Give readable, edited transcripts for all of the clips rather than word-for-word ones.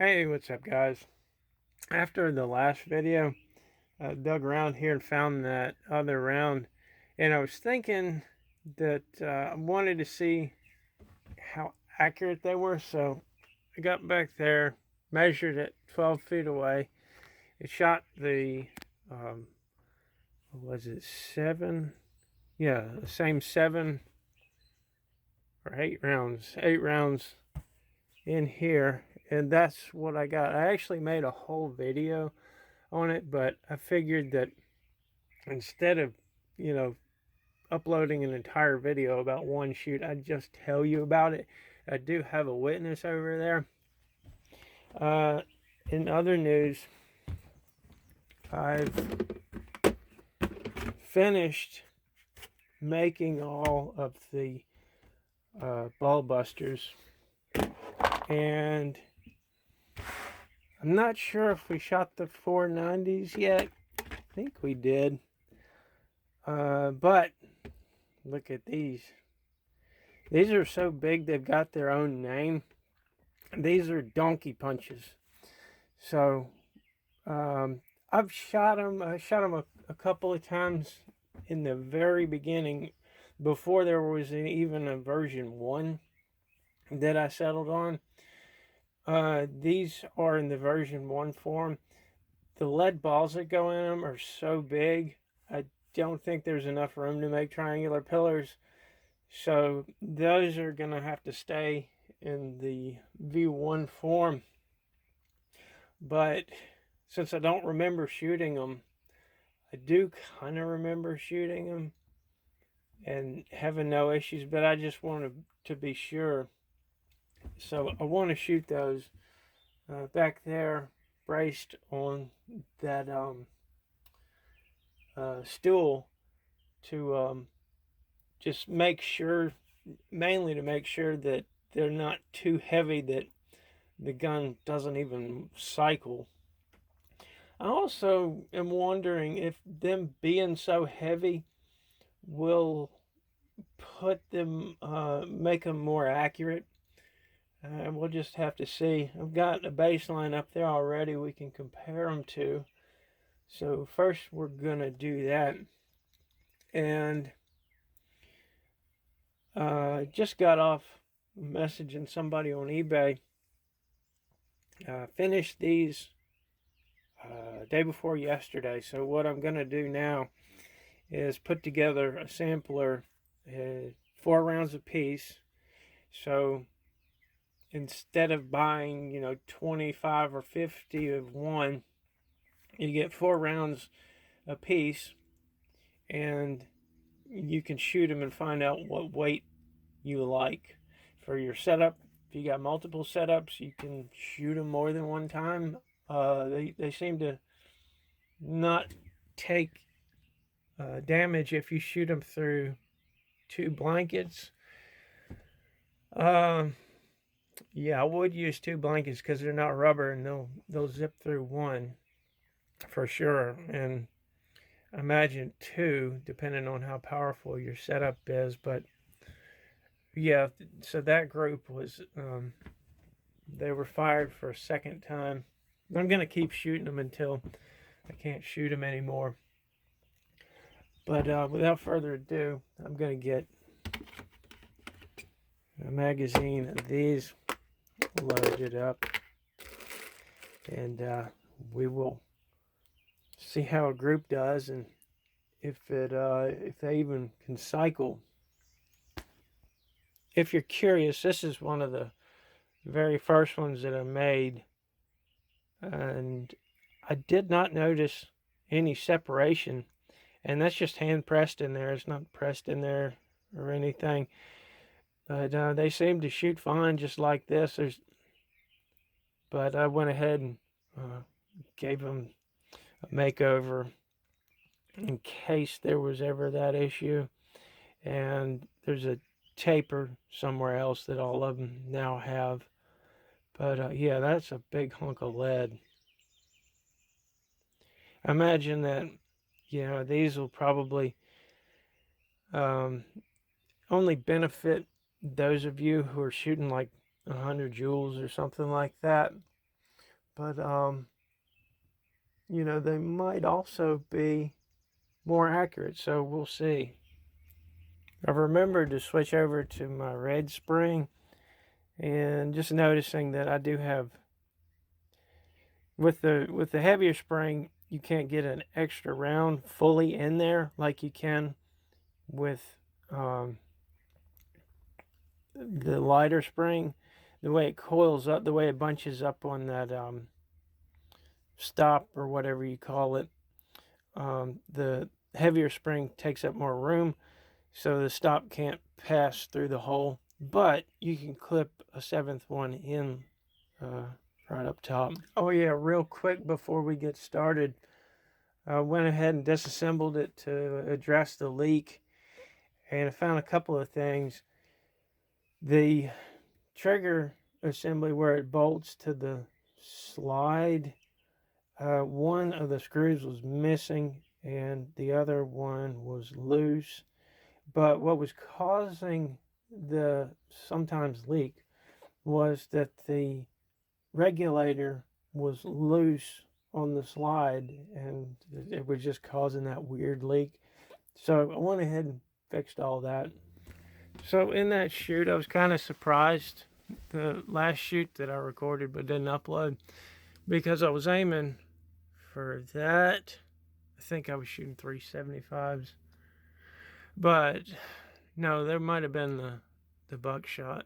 Hey, what's up, guys? After the last video, I dug around here and found that other round, and I was thinking that I wanted to see how accurate they were, so I got back there, measured it 12 feet away. It shot the, what was it, seven? Yeah, the same 7 or 8 rounds. 8 rounds in here, and that's what I got. I actually made a whole video on it, but I figured that instead of, you know, uploading an entire video about one shoot, I'd just tell you about it. I do have a witness over there. In other news, I've finished making all of the ball busters, and I'm not sure if we shot the 490s yet. I think we did. But look at these. These are so big they've got their own name. These are donkey punches. So I've shot them. I shot them a couple of times in the very beginning, before there was even a version 1 that I settled on. These are in the version 1 form. The lead balls that go in them are so big, I don't think there's enough room to make triangular pillars. So those are going to have to stay in the V1 form. But since I don't remember shooting them, I do kind of remember shooting them and having no issues, but I just wanted to be sure. So I want to shoot those back there, braced on that stool to just make sure, mainly to make sure that they're not too heavy that the gun doesn't even cycle. I also am wondering if them being so heavy will put them, make them more accurate. We'll just have to see. I've got a baseline up there already we can compare them to. So first we're gonna do that. And just got off messaging somebody on eBay. Finished these day before yesterday. So what I'm gonna do now is put together a sampler, 4 rounds apiece. So instead of buying, 25 or 50 of one, you get 4 rounds apiece, and you can shoot them and find out what weight you like for your setup. If you got multiple setups, you can shoot them more than one time. They seem to not take damage if you shoot them through 2 blankets. Yeah, I would use 2 blankets because they're not rubber and they'll zip through one for sure. And I imagine 2, depending on how powerful your setup is. But yeah, so that group was, they were fired for a second time. I'm going to keep shooting them until I can't shoot them anymore. But without further ado, I'm going to get a magazine of these loaded up, and we will see how a group does and if they even can cycle. If you're curious, this is one of the very first ones that I made, and I did not notice any separation, and that's just hand pressed in there. It's not pressed in there or anything. But they seem to shoot fine just like this. But I went ahead and gave them a makeover in case there was ever that issue. And there's a taper somewhere else that all of them now have. But yeah, that's a big hunk of lead. I imagine that, these will probably only benefit those of you who are shooting like 100 joules or something like that. but you know, they might also be more accurate, so we'll see. I've remembered to switch over to my red spring, and just noticing that I do have, with the heavier spring, you can't get an extra round fully in there like you can with the lighter spring. The way it coils up, the way it bunches up on that stop or whatever you call it, the heavier spring takes up more room, so the stop can't pass through the hole. But you can clip a seventh one in right up top. Oh yeah, real quick before we get started, I went ahead and disassembled it to address the leak, and I found a couple of things. The trigger assembly where it bolts to the slide, one of the screws was missing and the other one was loose. But what was causing the sometimes leak was that the regulator was loose on the slide, and it was just causing that weird leak. So I went ahead and fixed all that. So in that shoot, I was kind of surprised, the last shoot that I recorded but didn't upload, because I was aiming for that. I think I was shooting 375s, but no, there might have been the buckshot.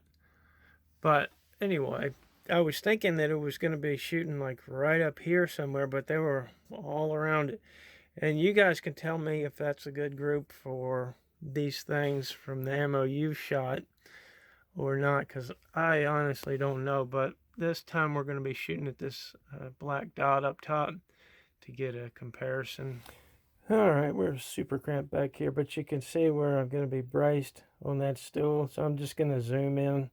But anyway, I was thinking that it was going to be shooting like right up here somewhere, but they were all around it. And you guys can tell me if that's a good group for these things from the ammo you've shot or not, because I honestly don't know. But this time we're going to be shooting at this black dot up top to get a comparison. All right, we're super cramped back here, but you can see where I'm going to be braced on that stool. So I'm just going to zoom in.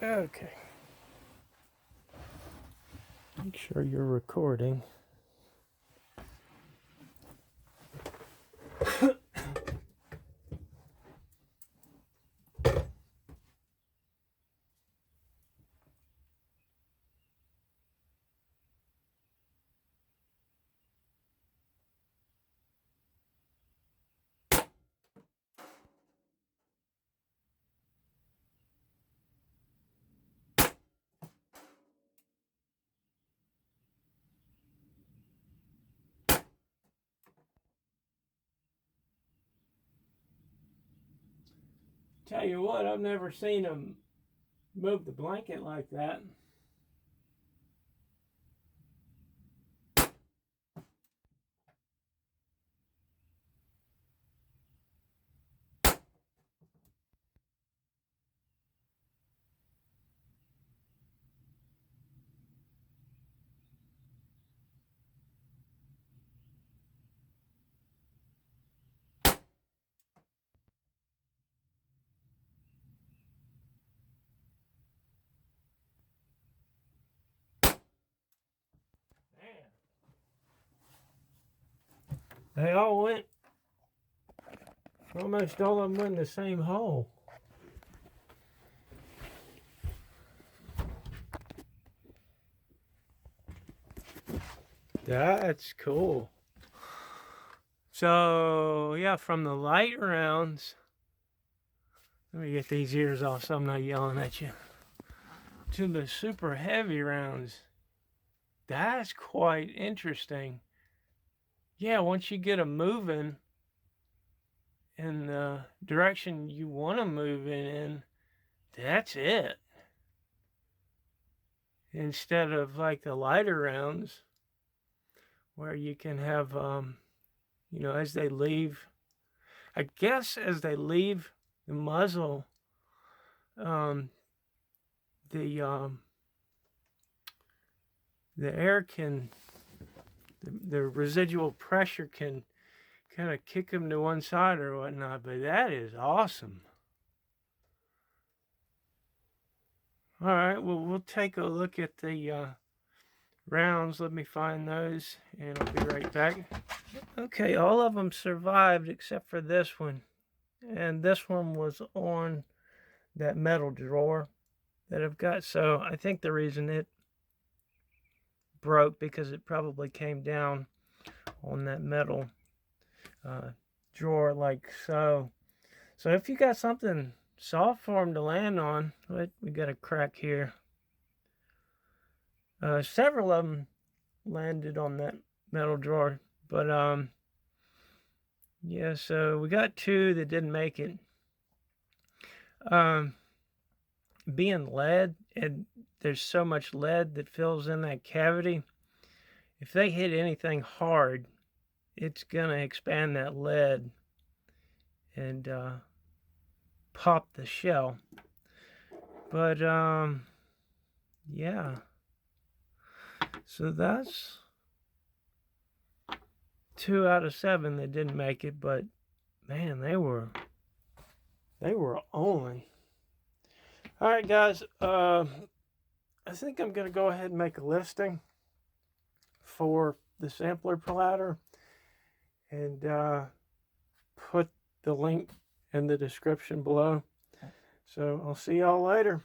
Okay. Make sure you're recording. Tell you what, I've never seen them move the blanket like that. Man. They all went, almost all of them went in the same hole. That's cool. So, yeah, from the light rounds, let me get these ears off so I'm not yelling at you, to the super heavy rounds, that's quite interesting. Yeah, once you get them moving in the direction you want to move in, that's it. Instead of like the lighter rounds, where you can have, you know, as they leave, I guess as they leave the muzzle, the air can, the residual pressure can kind of kick them to one side or whatnot. But that is awesome. All right, well, we'll take a look at the rounds. Let me find those, and I'll be right back. Okay, all of them survived except for this one. And this one was on that metal drawer that I've got. So I think the reason it broke because it probably came down on that metal drawer like so. So if you got something soft for them to land on, we got a crack here. Several of them landed on that metal drawer, but yeah. So we got two that didn't make it. Being lead, and there's so much lead that fills in that cavity. If they hit anything hard, it's gonna expand that lead and pop the shell. But yeah. So that's 2 out of 7 that didn't make it, but man, they were only. All right, guys. I think I'm gonna go ahead and make a listing for the sampler platter and put the link in the description below. So I'll see y'all later.